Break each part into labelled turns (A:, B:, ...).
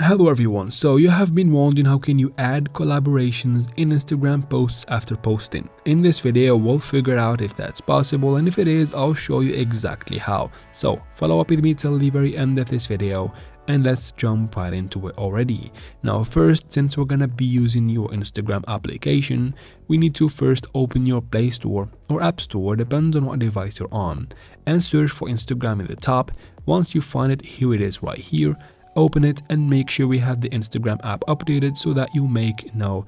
A: Hello everyone, so you have been wondering how can you add collaborations in Instagram posts after posting. In this video we'll figure out if that's possible, and if it is I'll show you exactly how. So follow up with me till the very end of this video and let's jump right into it already. Now first, since we're gonna be using your Instagram application, we need to first open your Play Store or App Store, depends on what device you're on, and search for Instagram in the top. Once you find it, here it is right here. Open it and make sure we have the Instagram app updated so that you make no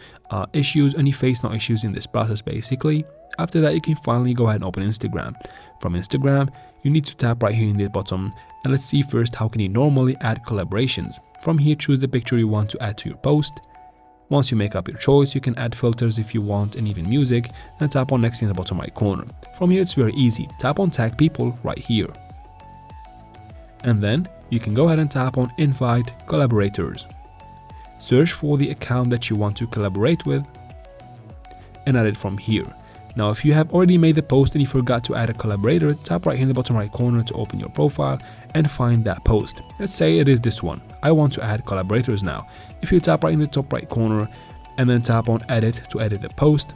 A: issues and you face no issues in this process basically. After that, you can finally go ahead and open Instagram. From Instagram, you need to tap right here in the bottom, and let's see first how can you normally add collaborations. From here, choose the picture you want to add to your post. Once you make up your choice, you can add filters if you want and even music, and tap on next in the bottom right corner. From here, it's very easy. Tap on tag people right here. And then you can go ahead and tap on invite collaborators. Search for the account that you want to collaborate with and add it from here. Now if you have already made the post and you forgot to add a collaborator, tap right here in the bottom right corner to open your profile and find that post. Let's say it is this one. I want to add collaborators now. If you tap right in the top right corner and then tap on edit to edit the post,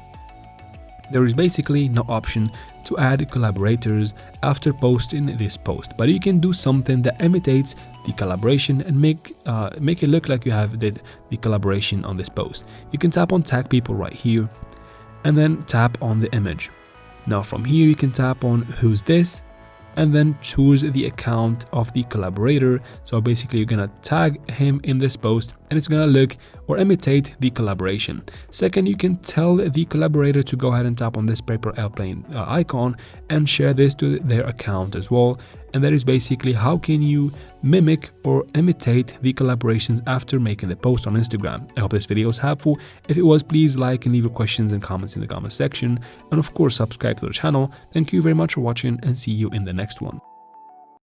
A: there is basically no option to add collaborators after posting this post, but you can do something that imitates the collaboration and make it look like you have did the collaboration on this post. You can tap on tag people right here and then tap on the image. Now from here you can tap on who's this and then choose the account of the collaborator. So basically you're gonna tag him in this post and it's gonna look or imitate the collaboration. Second, you can tell the collaborator to go ahead and tap on this paper airplane icon and share this to their account as well. And that is basically how can you mimic or imitate the collaborations after making the post on Instagram. I hope this video was helpful. If it was, please like and leave your questions and comments in the comment section. And of course, subscribe to the channel. Thank you very much for watching and see you in the next one.